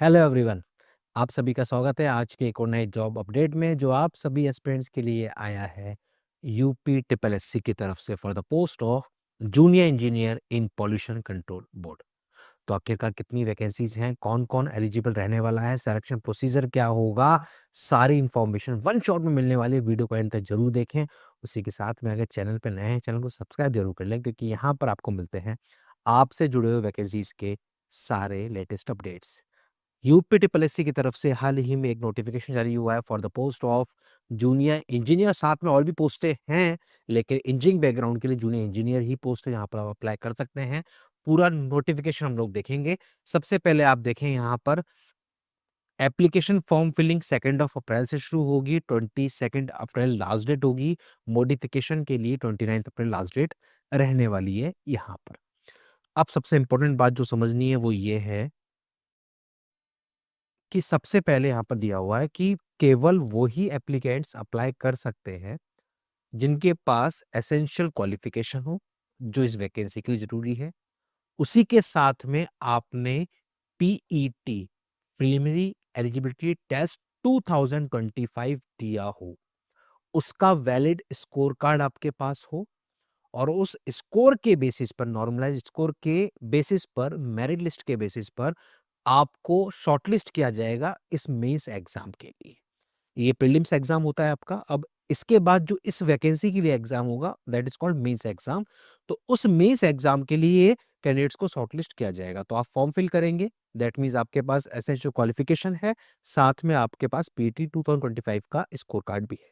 Hello everyone, आप सभी का स्वागत है आज के एक और नए जॉब अपडेट में जो आप सभी एस्पिरेंट्स के लिए आया है यूपी ट्रिपल एससी की तरफ से for the post of junior engineer in pollution control board. तो आखिरकार कितनी वैकेंसीज हैं, कौन कौन एलिजिबल रहने वाला है, सिलेक्शन प्रोसीजर क्या होगा, सारी इंफॉर्मेशन वन शॉट में मिलने वाली वीडियो को एंड तक जरूर देखें। उसी के साथ में अगर चैनल पर नए हैं चैनल को सब्सक्राइब जरूर कर लें, क्योंकि यहाँ पर आपको मिलते हैं आपसे जुड़े हुए वैकेंसीज के सारे latest updates. UP triple SC की तरफ से हाल ही में एक नोटिफिकेशन जारी हुआ है for the post of junior engineer. साथ में और भी पोस्टें हैं, लेकिन इंजीनियरिंग बैकग्राउंड के लिए जूनियर इंजीनियर ही पोस्ट है, यहाँ पर आप अप्लाई कर सकते हैं। पूरा नोटिफिकेशन हम लोग देखेंगे। सबसे पहले आप देखें यहाँ पर एप्लीकेशन फॉर्म फिलिंग 2 अप्रैल से शुरू होगी, 22 अप्रैल लास्ट डेट होगी। मॉडिफिकेशन के लिए 29 अप्रैल लास्ट डेट रहने वाली है यहाँ पर। अब सबसे इंपॉर्टेंट बात जो समझनी है वो ये है कि सबसे पहले यहाँ पर दिया हुआ है कि केवल वो ही एप्लीकेंट्स अप्लाई कर सकते हैं जिनके पास एसेंशियल क्वालिफिकेशन हो, जो इस वैकेंसी के लिए जरूरी है। उसी के साथ में आपने पीईटी प्रीलिमिनरी एलिजिबिलिटी टेस्ट 2025 दिया हो, उसका वैलिड स्कोर कार्ड आपके पास हो, और उस स्कोर के बेसिस पर, नॉर्मलाइज स्कोर के बेसिस पर, मेरिट लिस्ट के बेसिस पर आपको शॉर्टलिस्ट किया जाएगा इस मेंस एग्जाम के लिए। ये प्रीलिम्स एग्जाम होता है आपका। अब इसके बाद जो इस वैकेंसी के लिए एग्जाम होगा that is called mains exam. तो उस मेंस एग्जाम के लिए कैंडिडेट्स को शॉर्टलिस्ट किया जाएगा। तो आप फॉर्म फिल करेंगे, दैट मीन्स आपके पास एसेंशियल क्वालिफिकेशन है, साथ में आपके पास पीटी 2025 का स्कोर कार्ड भी है।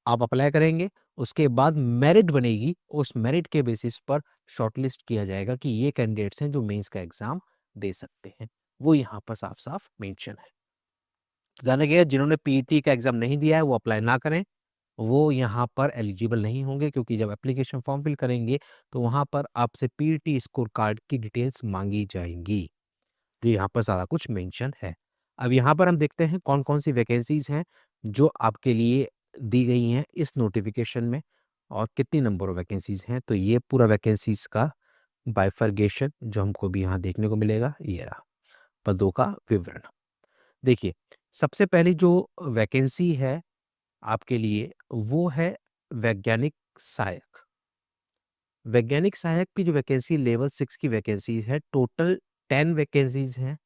आप अप्लाई करेंगे, उसके बाद मेरिट बनेगी, उस मेरिट के बेसिस पर शॉर्टलिस्ट किया जाएगा कि ये कैंडिडेट्स हैं जो मेंस का एग्जाम दे सकते हैं। वो यहाँ पर साफ साफ मेंशन है। ध्यान रखिएगा, जिन्होंने पीटी का एग्जाम नहीं दिया है वो अप्लाई ना करें, वो यहाँ पर एलिजिबल नहीं होंगे, क्योंकि जब एप्लीकेशन फॉर्म फिल करेंगे तो वहां पर आपसे पीटी स्कोर कार्ड की डिटेल्स मांगी जाएंगी। तो यहाँ पर सारा कुछ मेंशन है। अब यहाँ पर हम देखते हैं कौन कौन सी वैकेंसीज हैं जो आपके लिए दी गई हैं इस नोटिफिकेशन में, और कितनी नंबर ऑफ वैकेंसीज हैं। तो ये पूरा वैकेंसीज का बाइफर्गेशन जो हमको भी यहाँ देखने को मिलेगा, ये रहा पदों का विवरण। देखिए, सबसे पहली जो वैकेंसी है आपके लिए वो है वैज्ञानिक सहायक। वैज्ञानिक सहायक की जो वैकेंसी लेवल 6 की वैकेंसी है, टोटल 10 वैकेंसीज हैं।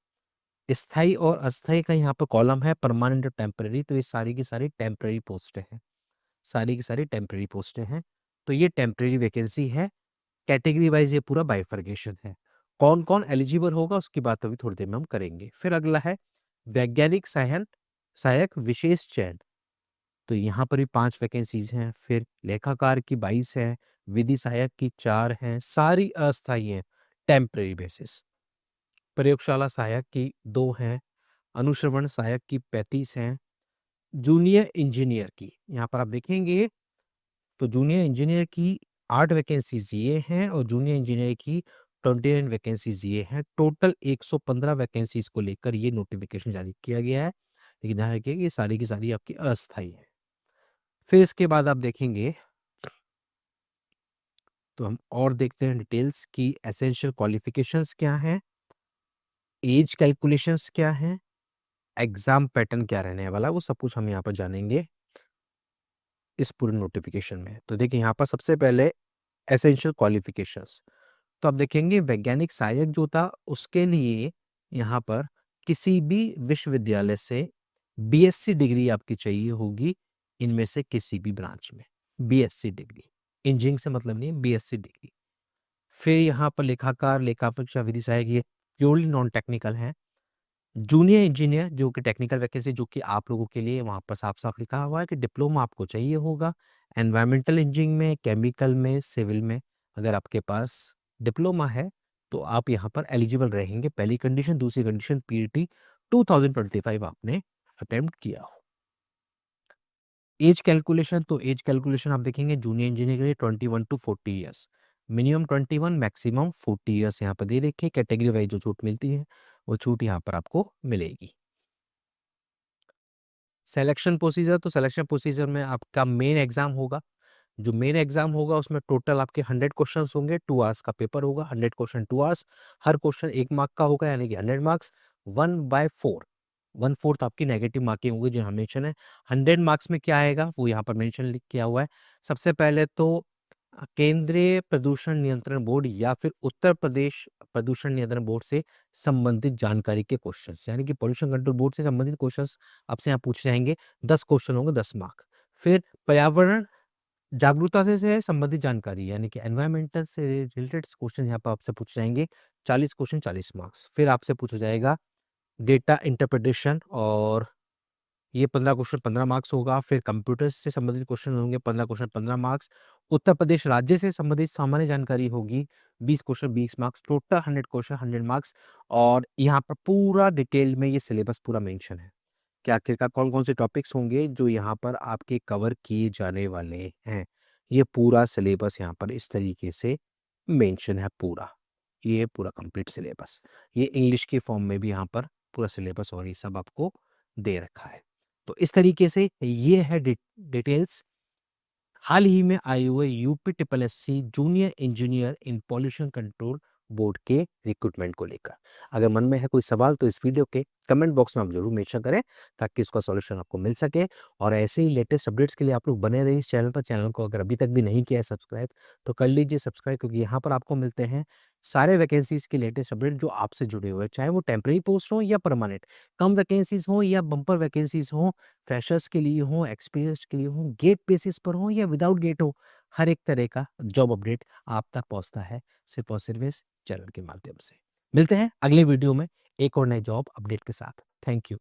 स्थायी और अस्थायी का यहाँ पर कॉलम है, परमानेंट और टेम्पररी। तो ये सारी की सारी टेम्पररी पोस्टें हैं, सारी की सारी टेम्पररी पोस्टें हैं। तो ये टेम्पररी वैकेंसी है। कैटेगरी वाइज ये पूरा बाइफर्गेशन है। कौन कौन एलिजिबल होगा उसकी बात अभी थोड़ी देर में हम करेंगे। फिर अगला है वैज्ञानिक सहायक विशेष चयन। तो यहाँ पर भी 5 वैकेंसीज हैं। फिर लेखाकार की 22 है, विधि सहायक की 4 हैं, सारी अस्थायी हैं, टेम्पररी बेसिस। प्रयोगशाला सहायक की 2 हैं, अनुश्रवण सहायक की 35 हैं। जूनियर इंजीनियर की यहाँ पर आप देखेंगे तो जूनियर इंजीनियर की 8 वैकेंसीज ये हैं, और जूनियर इंजीनियर की 29 वैकेंसीज ये हैं। टोटल 115 वैकेंसीज को लेकर ये नोटिफिकेशन जारी किया गया है। लेकिन ध्यान रखिए कि ये सारी की सारी आपकी अस्थायी है। फिर इसके बाद आप देखेंगे तो हम और देखते हैं डिटेल्स की एसेंशियल क्वालिफिकेशंस क्या हैं, एज कैलकुलेशंस क्या हैं, एग्जाम पैटर्न क्या रहने वाला है, वो सब कुछ हम यहाँ पर जानेंगे इस पूरे नोटिफिकेशन में। तो देखिए यहाँ पर सबसे पहले एसेंशियल क्वालिफिकेशंस। तो आप देखेंगे वैज्ञानिक सहायक जो था उसके लिए यहाँ पर किसी भी विश्वविद्यालय से बीएससी डिग्री आपकी चाहिए होगी, इनमें से किसी भी ब्रांच में बीएससी डिग्री। इंजीनियरिंग से मतलब नहीं है, बीएससी डिग्री। फिर यहाँ पर लेखाकार, लेखा परीक्षा, विधि सहायक, ये प्योरली नॉन टेक्निकल है। जूनियर इंजीनियर जो कि टेक्निकल वैकेंसी जो कि आप लोगों के लिए वहाँ पर साफ साफ लिखा हुआ है कि डिप्लोमा आपको चाहिए होगा एनवायरमेंटल इंजीनियरिंग में, केमिकल में, सिविल में। अगर आपके पास डिप्लोमा है तो आप यहाँ पर एलिजिबल रहेंगे, पहली कंडीशन। दूसरी कंडीशन पीईटी 2025 आपने अटेम्प्ट किया हो। एज कैलकुलेशन, तो एज कैलकुलेशन आप देखेंगे जूनियर इंजीनियर के लिए 21 to 40 years, minimum 21, maximum 40 years यहाँ पर दे रखे। कैटेगरी वाइज जो छूट मिलती है वो छूट यहाँ पर आपको मिलेगी। सिलेक्शन प्रोसीजर, तो सिलेक्शन प्रोसीजर में आपका मेन एग्जाम होगा। जो मेन एग्जाम होगा उसमें टोटल आपके 100 क्वेश्चंस होंगे, 2 आवर्स का पेपर होगा। 100 क्वेश्चन 2 आवर्स, हर क्वेश्चन 1 मार्क का होगा, यानी कि 100 मार्क्स। 1/4, 1/4 आपकी नेगेटिव मार्किंग होगी जो यहाँ मेंशन है। 100 मार्क्स में क्या आएगा वो यहाँ पर मेंशन लिख किया हुआ है। सबसे पहले तो केंद्रीय प्रदूषण नियंत्रण बोर्ड या फिर उत्तर प्रदेश प्रदूषण नियंत्रण बोर्ड से संबंधित जानकारी के क्वेश्चंस, यानी कि पोल्यूशन कंट्रोल बोर्ड से संबंधित क्वेश्चंस आपसे यहाँ पूछे जाएंगे। 10 क्वेश्चन होंगे, 10 मार्क। फिर पर्यावरण जागरूकता से संबंधित जानकारी, यानी कि एनवायरमेंटल से रिलेटेड क्वेश्चन यहाँ पर आपसे पूछे जाएंगे। 40 क्वेश्चन, 40 मार्क्स। फिर आपसे पूछा जाएगा डेटा इंटरप्रिटेशन, और ये 15 क्वेश्चन 15 मार्क्स होगा। फिर कंप्यूटर से संबंधित क्वेश्चन होंगे, 15 क्वेश्चन 15 मार्क्स। उत्तर प्रदेश राज्य से संबंधित सामान्य जानकारी होगी, 20 question 20 marks. Total 100 question 100 marks. और यहाँ पर पूरा डिटेल में ये सिलेबस पूरा मेंशन है कि आखिरकार कौन-कौन से टॉपिक्स होंगे जो यहाँ पर आपके कवर किए जाने वाले हैं। ये पूरा सिलेबस यहाँ पर इस तरीके से मेंशन है पूरा। ये पूरा कंप्लीट सिलेबस। ये इंग्लिश के फॉर्म में भी यहाँ पर पूरा सिलेबस और ये सब आपको दे रखा है। तो इस तरीके से ये है डिटेल्स हाल ही में आए हुए UP triple SC junior engineer इन पॉल्यूशन कंट्रोल बोर्ड के रिक्रूटमेंट को लेकर। अगर मन में है कोई सवाल तो इस वीडियो के कमेंट बॉक्स में आप जरूर मेंशन करें ताकि इसका सॉल्यूशन आपको मिल सके। और ऐसे ही लेटेस्ट अपडेट्स के लिए आप लोग बने रहिए इस चैनल पर। चैनल को अगर अभी तक भी नहीं किया है सब्सक्राइब तो कर लीजिए सब्सक्राइब, क्योंकि यहाँ पर आपको मिलते हैं सारे वैकेंसीज के लेटेस्ट अपडेट जो आपसे जुड़े हुए हैं, चाहे वो टेम्परेरी पोस्ट हो या परमानेंट, कम वैकेंसीज हो या बम्पर वैकेंसीज हो, फ्रेशर्स के लिए हो, एक्सपीरियंस के लिए हो, गेट बेसिस पर हो या विदाउट गेट हो, हर एक तरह का जॉब अपडेट आप तक पहुंचता है सिर्फ और सिर्फ इस चैनल के माध्यम से। मिलते हैं अगले वीडियो में एक और नए जॉब अपडेट के साथ। Thank you.